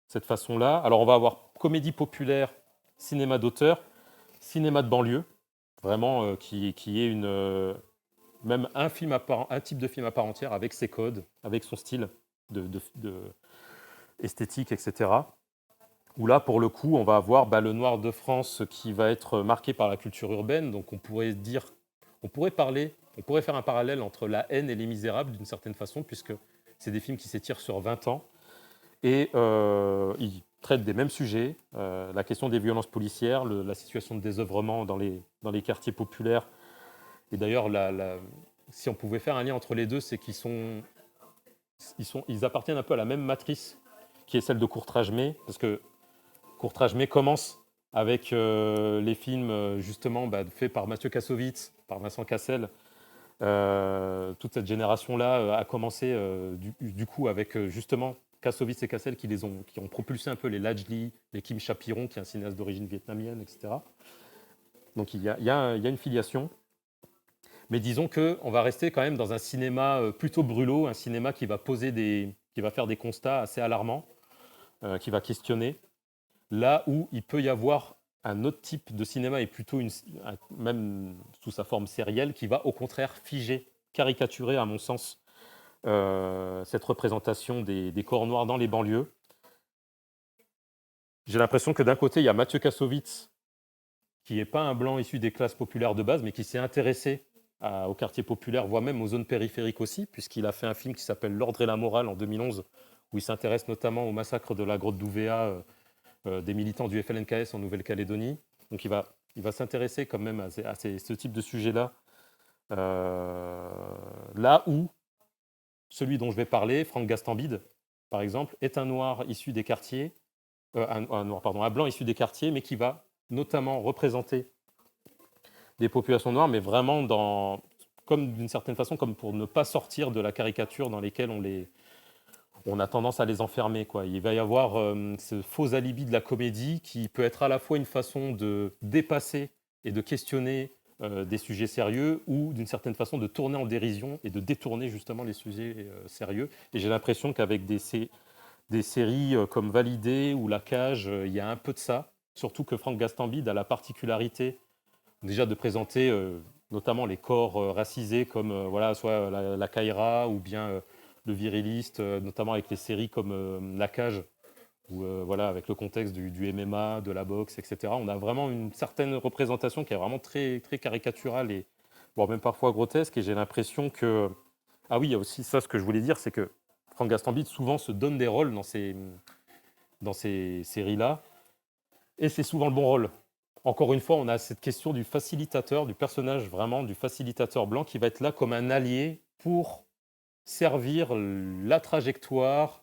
cette façon-là. Alors, on va avoir comédie populaire, cinéma d'auteur, cinéma de banlieue, vraiment, qui est même un type de film à part entière, avec ses codes, avec son style de esthétique, etc. Où là, pour le coup, on va avoir le noir de France qui va être marqué par la culture urbaine. Donc, on pourrait faire un parallèle entre La Haine et Les Misérables d'une certaine façon, puisque c'est des films qui s'étirent sur 20 ans. Et ils traitent des mêmes sujets, la question des violences policières, la situation de désœuvrement dans les quartiers populaires. Et d'ailleurs, si on pouvait faire un lien entre les deux, c'est qu'ils appartiennent un peu à la même matrice, qui est celle de Courtrage-May, parce que Courtrage-May commence avec les films justement faits par Mathieu Kassovitz, par Vincent Cassel. Toute cette génération-là a commencé du coup avec justement Kassovitz et Cassel qui ont propulsé un peu les Laj Ly, les Kim Chapiron, qui est un cinéaste d'origine vietnamienne, etc. Donc il y a une filiation. Mais disons qu'on va rester quand même dans un cinéma plutôt brûlot, un cinéma qui va faire des constats assez alarmants, qui va questionner. Là où il peut y avoir un autre type de cinéma, et plutôt même sous sa forme sérielle, qui va au contraire figer, caricaturer, à mon sens, cette représentation des corps noirs dans les banlieues. J'ai l'impression que d'un côté, il y a Mathieu Kassovitz, qui n'est pas un blanc issu des classes populaires de base, mais qui s'est intéressé aux quartiers populaires, voire même aux zones périphériques aussi, puisqu'il a fait un film qui s'appelle L'Ordre et la Morale en 2011, où il s'intéresse notamment au massacre de la grotte d'Ouvéa des militants du FLNKS en Nouvelle-Calédonie. Donc il va il va s'intéresser quand même ce type de sujet-là. Là où celui dont je vais parler, Franck Gastambide, par exemple, est un noir issu des quartiers, un blanc issu des quartiers, mais qui va notamment représenter des populations noires, mais vraiment comme d'une certaine façon, comme pour ne pas sortir de la caricature dans lesquelles on a tendance à les enfermer, quoi. Il va y avoir ce faux alibi de la comédie qui peut être à la fois une façon de dépasser et de questionner des sujets sérieux ou d'une certaine façon de tourner en dérision et de détourner justement les sujets sérieux. Et j'ai l'impression qu'avec des séries comme Validé ou La Cage, il y a un peu de ça. Surtout que Franck Gastambide a la particularité déjà de présenter notamment les corps racisés comme voilà, soit la Kaira ou bien le viriliste, notamment avec les séries comme La Cage, où voilà, avec le contexte du MMA, de la boxe, etc. On a vraiment une certaine représentation qui est vraiment très, très caricaturale et voire même parfois grotesque. Et j'ai l'impression que... Ah oui, il y a aussi ça, ce que je voulais dire, c'est que Franck Gastambide souvent se donne des rôles dans ces séries-là, et c'est souvent le bon rôle. Encore une fois, on a cette question du facilitateur, du personnage vraiment, du facilitateur blanc qui va être là comme un allié pour servir la trajectoire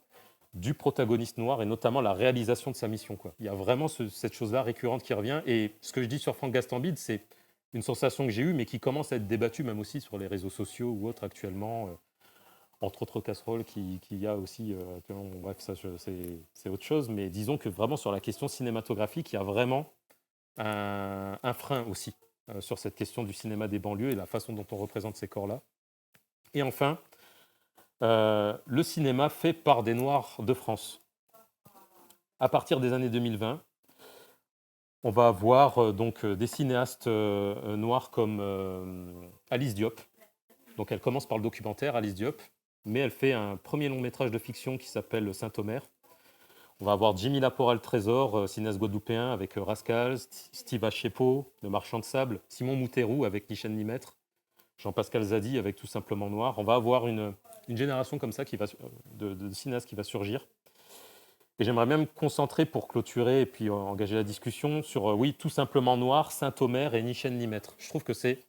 du protagoniste noir et notamment la réalisation de sa mission, quoi. Il y a vraiment cette chose-là récurrente qui revient. Et ce que je dis sur Franck Gastambide, c'est une sensation que j'ai eue, mais qui commence à être débattue même aussi sur les réseaux sociaux ou autres actuellement, entre autres casseroles qu'il y a aussi actuellement. Bon, bref, ça, c'est autre chose. Mais disons que vraiment sur la question cinématographique, il y a vraiment un frein aussi sur cette question du cinéma des banlieues et la façon dont on représente ces corps-là. Et enfin, le cinéma fait par des Noirs de France. À partir des années 2020, on va avoir donc des cinéastes noirs comme Alice Diop. Donc elle commence par le documentaire Alice Diop, mais elle fait un premier long métrage de fiction qui s'appelle Saint-Omer. On va avoir Jimmy Laporal-Trésor, cinéaste guadeloupéen, avec Rascal, Steve Achepo, Le Marchand de Sable, Simon Mouterou avec Ni chaîne ni maître, Jean-Pascal Zadi avec Tout simplement Noir. On va avoir une génération comme ça de cinéastes qui va surgir. Et j'aimerais bien me concentrer pour clôturer et puis engager la discussion sur, oui, Tout simplement Noir, Saint-Omer et Ni chaîne ni maître. Je trouve que c'est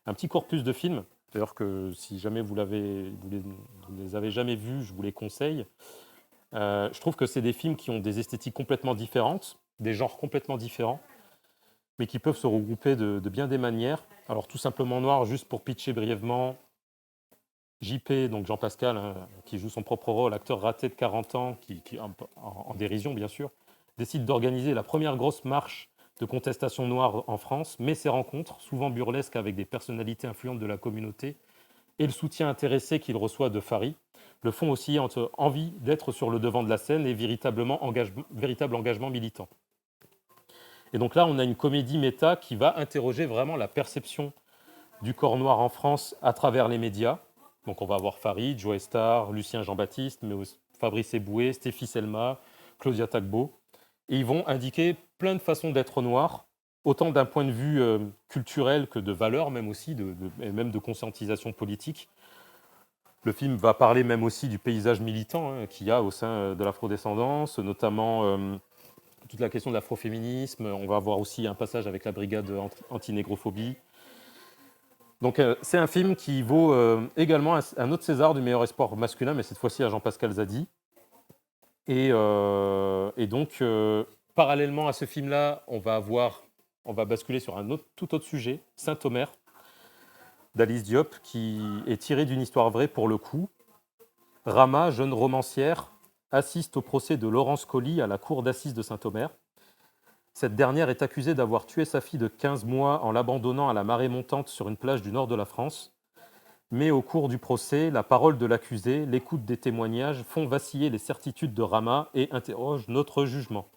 un petit corpus de films. D'ailleurs que si jamais vous les avez jamais vus, je vous les conseille. Je trouve que c'est des films qui ont des esthétiques complètement différentes, des genres complètement différents, mais qui peuvent se regrouper de bien des manières. Alors Tout simplement Noir, juste pour pitcher brièvement, JP, donc Jean-Pascal, hein, qui joue son propre rôle, acteur raté de 40 ans, en dérision bien sûr, décide d'organiser la première grosse marche de contestation noire en France, mais ses rencontres, souvent burlesques avec des personnalités influentes de la communauté, et le soutien intéressé qu'il reçoit de Fari, le font aussi entre envie d'être sur le devant de la scène et véritable engagement militant. Et donc là, on a une comédie méta qui va interroger vraiment la perception du corps noir en France à travers les médias. Donc on va avoir Farid, Joe Star, Lucien Jean-Baptiste, mais aussi Fabrice Eboué, Stéphie Selma, Claudia Tagbo. Et ils vont indiquer plein de façons d'être noir, autant d'un point de vue culturel que de valeur, même aussi, et même de conscientisation politique. Le film va parler même aussi du paysage militant qu'il y a au sein de l'afrodescendance, notamment toute la question de l'afroféminisme. On va avoir aussi un passage avec la brigade anti-négrophobie. Donc c'est un film qui vaut également un autre César du meilleur espoir masculin, mais cette fois-ci à Jean-Pascal Zadi. Et donc, parallèlement à ce film-là, on va basculer sur un tout autre sujet, Saint-Omer, d'Alice Diop, qui est tiré d'une histoire vraie pour le coup. Rama, jeune romancière, assiste au procès de Laurence Colly à la cour d'assises de Saint-Omer. Cette dernière est accusée d'avoir tué sa fille de 15 mois en l'abandonnant à la marée montante sur une plage du nord de la France. Mais au cours du procès, la parole de l'accusé, l'écoute des témoignages font vaciller les certitudes de Rama et interrogent notre jugement.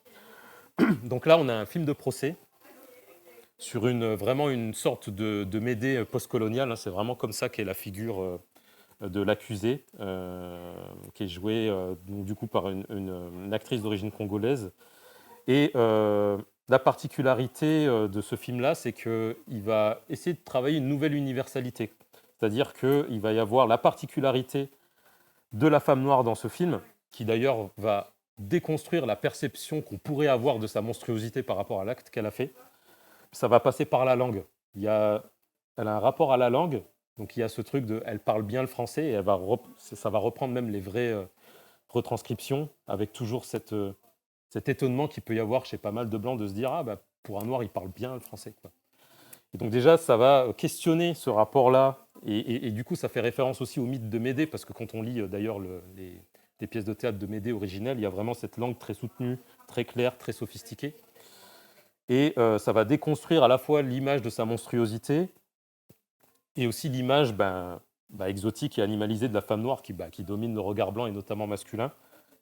Donc là, on a un film de procès sur vraiment une sorte de Médée post-coloniale. C'est vraiment comme ça qu'est la figure de l'accusé, qui est jouée du coup par une actrice d'origine congolaise. Et la particularité de ce film-là, c'est qu'il va essayer de travailler une nouvelle universalité. C'est-à-dire qu'il va y avoir la particularité de la femme noire dans ce film, qui d'ailleurs va déconstruire la perception qu'on pourrait avoir de sa monstruosité par rapport à l'acte qu'elle a fait. ça va passer par la langue. Elle a un rapport à la langue, donc il y a ce truc de, elle parle bien le français et ça va reprendre même les vraies retranscriptions avec toujours cet étonnement qu'il peut y avoir chez pas mal de blancs de se dire ah bah pour un noir il parle bien le français quoi. Et donc déjà ça va questionner ce rapport-là et du coup ça fait référence aussi au mythe de Médée parce que quand on lit d'ailleurs les pièces de théâtre de Médée originelles, il y a vraiment cette langue très soutenue, très claire, très sophistiquée. Et ça va déconstruire à la fois l'image de sa monstruosité et aussi l'image exotique et animalisée de la femme noire qui domine le regard blanc et notamment masculin.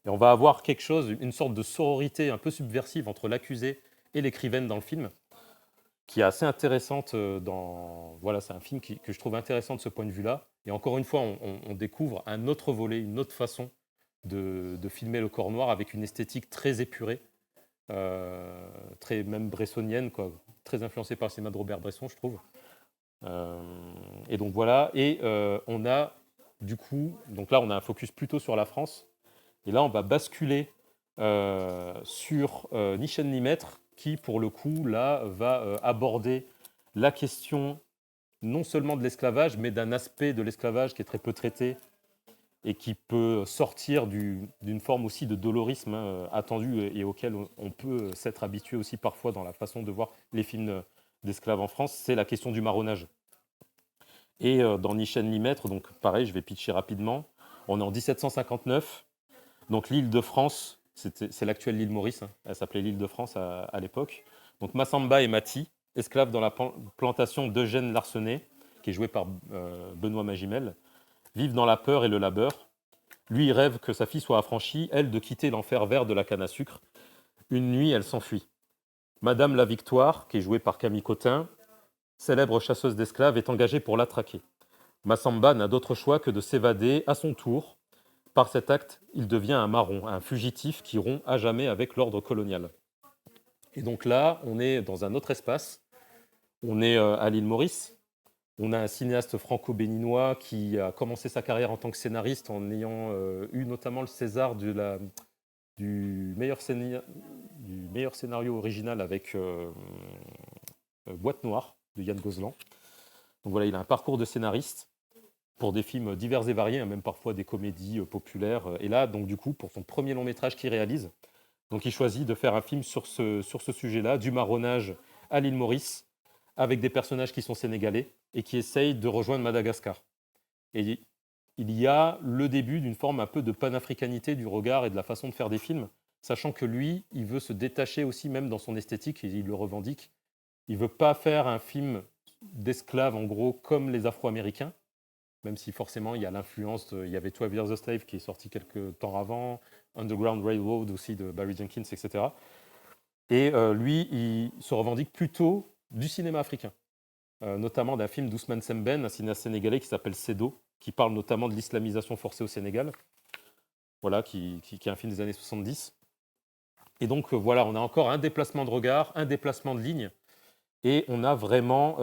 Et on va avoir quelque chose, une sorte de sororité un peu subversive entre l'accusé et l'écrivaine dans le film, qui est assez intéressante. Voilà, c'est un film que je trouve intéressant de ce point de vue-là. Et encore une fois, on découvre un autre volet, une autre façon de filmer le corps noir avec une esthétique très épurée, très même bressonienne, quoi, très influencée par le cinéma de Robert Bresson, je trouve. Et donc voilà, et on a du coup, donc là on a un focus plutôt sur la France, et là on va basculer sur Ni chaîne ni maître, qui pour le coup là va aborder la question non seulement de l'esclavage, mais d'un aspect de l'esclavage qui est très peu traité et qui peut sortir d'une forme aussi de dolorisme attendu et auquel on peut s'être habitué aussi parfois dans la façon de voir les films d'esclaves en France, c'est la question du marronnage. Et dans Ni chaîne ni maître, donc pareil, je vais pitcher rapidement, on est en 1759, donc l'île de France, c'est l'actuelle l'île Maurice, hein, elle s'appelait l'île de France à l'époque. Donc Massamba et Mati, esclaves dans la plantation d'Eugène Larsenet, qui est joué par Benoît Magimel, vivent dans la peur et le labeur. Lui, il rêve que sa fille soit affranchie, elle de quitter l'enfer vert de la canne à sucre. Une nuit, elle s'enfuit. Madame la Victoire, qui est jouée par Camille Cotin, célèbre chasseuse d'esclaves, est engagée pour la traquer. Massamba n'a d'autre choix que de s'évader à son tour. Par cet acte, il devient un marron, un fugitif qui rompt à jamais avec l'ordre colonial. Et donc là, on est dans un autre espace. On est à l'île Maurice. On a un cinéaste franco-béninois qui a commencé sa carrière en tant que scénariste en ayant eu notamment le César du meilleur scénario original avec Boîte Noire de Yann Gozlan. Donc voilà, il a un parcours de scénariste pour des films divers et variés, même parfois des comédies populaires. Et là, donc du coup, pour son premier long métrage qu'il réalise, donc il choisit de faire un film sur ce sujet-là, du marronnage à l'île Maurice, avec des personnages qui sont sénégalais et qui essayent de rejoindre Madagascar. Et il y a le début d'une forme un peu de panafricanité du regard et de la façon de faire des films, sachant que lui, il veut se détacher aussi même dans son esthétique, et il le revendique. Il ne veut pas faire un film d'esclaves, en gros, comme les Afro-Américains, même si forcément il y a l'influence, il y avait 12 Years a Slave qui est sorti quelques temps avant, Underground Railroad aussi de Barry Jenkins, etc. Et lui, il se revendique plutôt du cinéma africain, notamment d'un film d'Ousmane Sembène, un cinéaste sénégalais qui s'appelle Sedo, qui parle notamment de l'islamisation forcée au Sénégal, voilà, qui est un film des années 70. Et donc voilà, on a encore un déplacement de regard, un déplacement de ligne, et on a vraiment...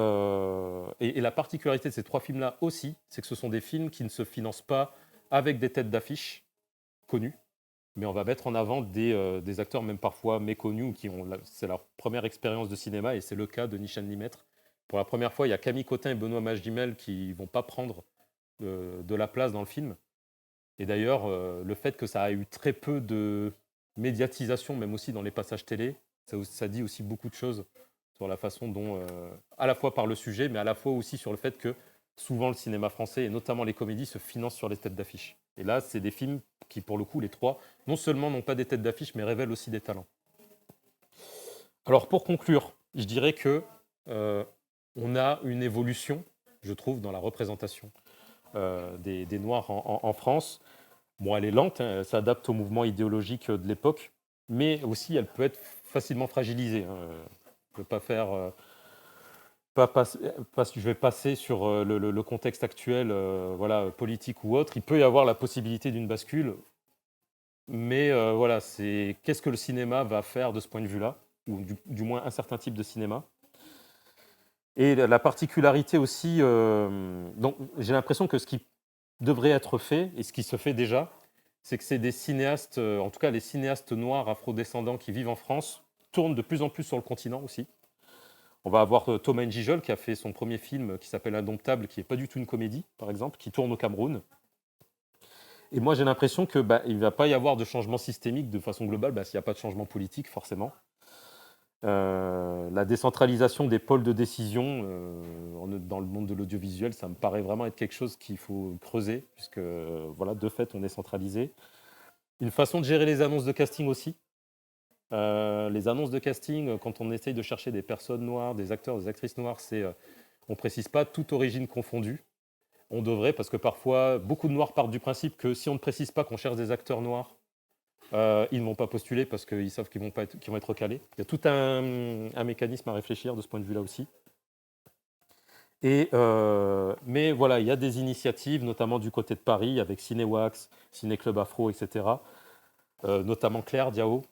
et la particularité de ces trois films-là aussi, c'est que ce sont des films qui ne se financent pas avec des têtes d'affiche connues, mais on va mettre en avant des acteurs même parfois méconnus, c'est leur première expérience de cinéma, et c'est le cas de Ni chaîne ni maître. Pour la première fois, il y a Camille Cotin et Benoît Magimel qui ne vont pas prendre de la place dans le film. Et d'ailleurs, le fait que ça a eu très peu de médiatisation, même aussi dans les passages télé, ça dit aussi beaucoup de choses sur la façon dont, à la fois par le sujet, mais à la fois aussi sur le fait que souvent le cinéma français, et notamment les comédies, se financent sur les têtes d'affiche. Et là, c'est des films qui, pour le coup, les trois, non seulement n'ont pas des têtes d'affiche, mais révèlent aussi des talents. Alors, pour conclure, je dirais que on a une évolution, je trouve, dans la représentation des Noirs en France. Bon, elle est lente, hein, elle s'adapte au mouvement idéologique de l'époque, mais aussi elle peut être facilement fragilisée. Hein. Je ne peux pas faire... je vais passer sur le contexte actuel, voilà, politique ou autre. Il peut y avoir la possibilité d'une bascule, mais voilà, qu'est-ce que le cinéma va faire de ce point de vue-là, ou du moins un certain type de cinéma. Et la particularité aussi, donc j'ai l'impression que ce qui devrait être fait, et ce qui se fait déjà, c'est que c'est des cinéastes, en tout cas les cinéastes noirs afrodescendants qui vivent en France, tournent de plus en plus sur le continent aussi. On va avoir Thomas Njijol qui a fait son premier film qui s'appelle Indomptable, qui n'est pas du tout une comédie, par exemple, qui tourne au Cameroun. Et moi, j'ai l'impression que il ne va pas y avoir de changement systémique de façon globale, s'il n'y a pas de changement politique, forcément. La décentralisation des pôles de décision dans le monde de l'audiovisuel, ça me paraît vraiment être quelque chose qu'il faut creuser, puisque voilà, de fait, on est centralisé. Une façon de gérer les annonces de casting aussi. Les annonces de casting, quand on essaye de chercher des personnes noires, des acteurs, des actrices noires, on ne précise pas toute origine confondue. On devrait, parce que parfois, beaucoup de noirs partent du principe que si on ne précise pas qu'on cherche des acteurs noirs, ils ne vont pas postuler parce qu'ils savent qu'ils vont être recalés. Il y a tout un mécanisme à réfléchir de ce point de vue-là aussi. Mais voilà, il y a des initiatives, notamment du côté de Paris, avec Cinéwax, Ciné Club Afro, etc. Notamment Claire Diao,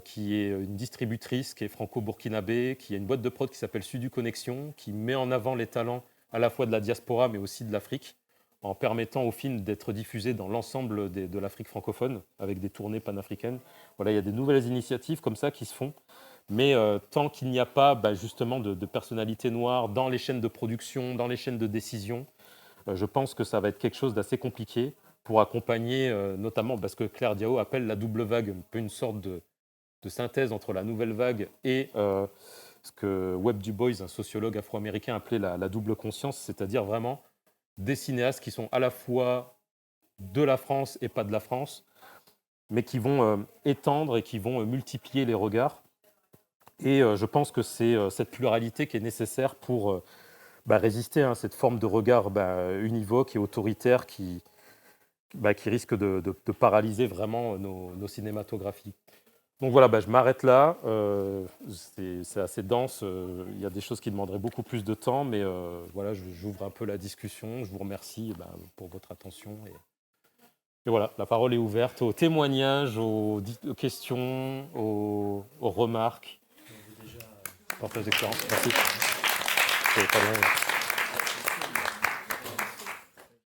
qui est une distributrice, qui est franco-burkinabé, qui a une boîte de prod qui s'appelle Sudu Connexion, qui met en avant les talents à la fois de la diaspora, mais aussi de l'Afrique, en permettant au film d'être diffusé dans l'ensemble de l'Afrique francophone, avec des tournées panafricaines. Voilà, il y a des nouvelles initiatives comme ça qui se font. Mais tant qu'il n'y a pas justement de personnalités noires dans les chaînes de production, dans les chaînes de décision, je pense que ça va être quelque chose d'assez compliqué pour accompagner, notamment parce que Claire Diao appelle la double vague, un peu une sorte de synthèse entre la nouvelle vague et ce que Webb Du Bois, un sociologue afro-américain, appelait la double conscience, c'est-à-dire vraiment des cinéastes qui sont à la fois de la France et pas de la France, mais qui vont étendre et qui vont multiplier les regards. Et je pense que c'est cette pluralité qui est nécessaire pour résister à cette forme de regard univoque et autoritaire qui risque de paralyser vraiment nos cinématographies. Donc voilà, je m'arrête là. C'est assez dense. Il y a des choses qui demanderaient beaucoup plus de temps, mais voilà, j'ouvre un peu la discussion. Je vous remercie pour votre attention. Et voilà, la parole est ouverte aux témoignages, aux questions, aux remarques. Partage d'expérience. Merci. C'est pas long.